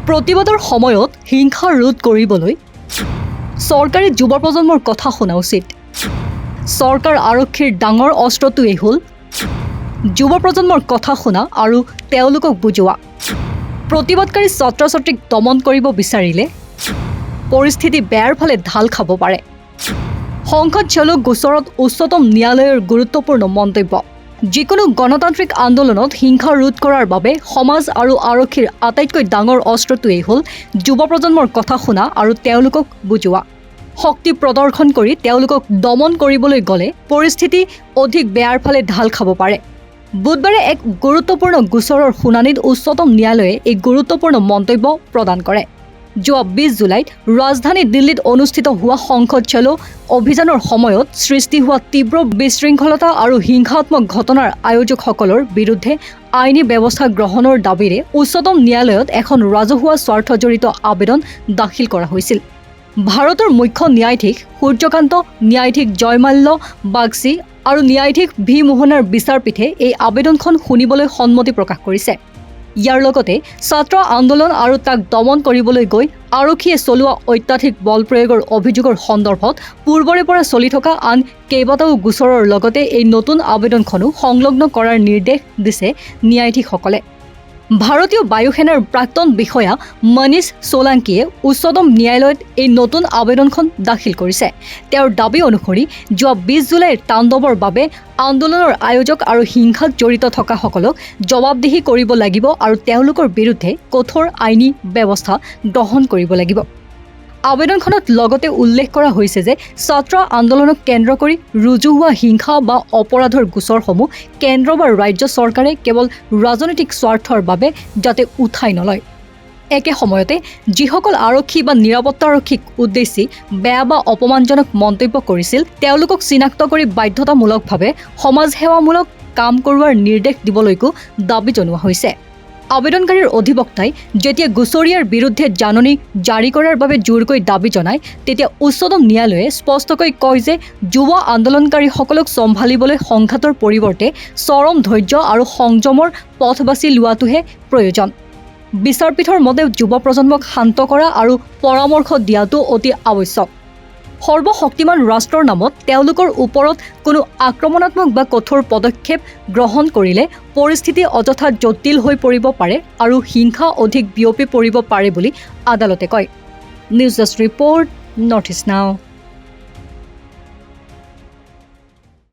প্ৰতিবাদৰ সময়ত হিংসা ৰোধ কৰিবলৈ চৰকাৰে যুৱ প্ৰজন্মৰ কথা শুনা উচিত। চৰকাৰ আৰক্ষীৰ ডাঙৰ অস্ত্ৰটোৱেই হ'ল যুৱ প্ৰজন্মৰ কথা শুনা আৰু তেওঁলোকক বুজোৱা। প্ৰতিবাদকাৰী ছাত্ৰ ছাত্ৰীক দমন কৰিব বিচাৰিলে পৰিস্থিতি বেয়াৰ ফালে ঢাল খাব পাৰে। সংসদ চলো গোচৰত উচ্চতম ন্যায়ালয়ৰ গুৰুত্বপূৰ্ণ মন্তব্য। যিকোনো গণতান্ত্ৰিক আন্দোলনত হিংসা ৰোধ কৰাৰ বাবে সমাজ আৰু আৰক্ষীৰ আটাইতকৈ ডাঙৰ অস্ত্ৰটোৱেই হ'ল যুৱ প্ৰজন্মৰ কথা শুনা আৰু তেওঁলোকক বুজোৱা। শক্তি প্ৰদৰ্শন কৰি তেওঁলোকক দমন কৰিবলৈ গ'লে পৰিস্থিতি অধিক বেয়াৰ ফালে ঢাল খাব পাৰে। বুধবাৰে এক গুৰুত্বপূৰ্ণ গোচৰৰ শুনানিত উচ্চতম ন্যায়ালয়ে এই গুৰুত্বপূৰ্ণ মন্তব্য প্ৰদান কৰে। যোৱা 20 জুলাইত ৰাজধানী দিল্লীত অনুষ্ঠিত হোৱা সংসদ চলো অভিযানৰ সময়ত সৃষ্টি হোৱা তীব্ৰ বিশৃংখলতা আৰু হিংসাত্মক ঘটনাৰ আয়োজকসকলৰ বিৰুদ্ধে আইনী ব্যৱস্থা গ্ৰহণৰ দাবীৰে উচ্চতম ন্যায়ালয়ত এখন ৰাজহুৱা স্বাৰ্থজড়িত আবেদন দাখিল কৰা হৈছিল। ভাৰতৰ মুখ্য ন্যায়াধীশ সূৰ্যকান্ত, ন্যায়াধীশ জয়মাল্য বাগচি আৰু ন্যায়াধীশ ভি মোহনাৰ বিচাৰপীঠে এই আবেদনখন শুনিবলৈ সন্মতি প্ৰকাশ কৰিছে। ইয়াৰ লগতে ছাত্ৰ আন্দোলন আৰু তাক দমন কৰিবলৈ গৈ আৰক্ষীয়ে চলোৱা অত্যাধিক বল প্ৰয়োগৰ অভিযোগৰ সন্দৰ্ভত পূৰ্বৰে পৰা চলি থকা আন কেইবাটাও গোচৰৰ লগতে এই নতুন আবেদনখনো সংলগ্ন কৰাৰ নিৰ্দেশ দিছে ন্যায়াধীশসকলে। ভাৰতীয় বায়ু সেনাৰ প্ৰাক্তন বিষয়া মনীষ সোলাংকিয়ে উচ্চতম ন্যায়ালয়ত এই নতুন আবেদনখন দাখিল কৰিছে। তেওঁৰ দাবী অনুসৰি যোৱা 20 জুলাইৰ তাণ্ডৱৰ বাবে আন্দোলনৰ আয়োজক আৰু হিংসাত জড়িত থকাসকলক জবাবদিহি কৰিব লাগিব আৰু তেওঁলোকৰ বিৰুদ্ধে কঠোৰ আইনী ব্যৱস্থা গ্ৰহণ কৰিব লাগিব। আবেদনখনত লগতে উল্লেখ কৰা হৈছে যে ছাত্ৰ আন্দোলনক কেন্দ্ৰ কৰি ৰুজু হোৱা হিংসা বা অপৰাধৰ গোচৰসমূহ কেন্দ্ৰ বা ৰাজ্য চৰকাৰে কেৱল ৰাজনৈতিক স্বাৰ্থৰ বাবে যাতে উঠাই নলয়। একে সময়তে যিসকল আৰক্ষী বা নিৰাপত্তাৰক্ষীক উদ্দেশ্যি বেয়া বা অপমানজনক মন্তব্য কৰিছিল তেওঁলোকক চিনাক্ত কৰি বাধ্যতামূলকভাৱে সমাজসেৱামূলক কাম কৰোৱাৰ নিৰ্দেশ দিবলৈকো দাবী জনোৱা হৈছে। আবেদনকাৰীৰ অধিবক্তাই যেতিয়া গোচৰীয়াৰ বিৰুদ্ধে জাননী জাৰি কৰাৰ বাবে জোৰকৈ দাবী জনায় তেতিয়া উচ্চতম ন্যায়ালয়ে স্পষ্টকৈ কয় যে যুৱ আন্দোলনকাৰীসকলক চম্ভালিবলৈ সংঘাতৰ পৰিৱৰ্তে চৰম ধৈৰ্য আৰু সংযমৰ পথ বাছি লোৱাটোহে প্ৰয়োজন। বিচাৰপীঠৰ মতে যুৱ প্ৰজন্মক শান্ত কৰা আৰু পৰামৰ্শ দিয়াটো অতি আৱশ্যক। সৰ্বশক্তিমান ৰাষ্ট্ৰৰ নামত তেওঁলোকৰ ওপৰত কোনো আক্ৰমণাত্মক বা কঠোৰ পদক্ষেপ গ্ৰহণ কৰিলে পৰিস্থিতি অযথা জটিল হৈ পৰিব পাৰে আৰু হিংসা অধিক বিয়পি পৰিব পাৰে বুলি আদালতে কয়। News desk report, north east নাও।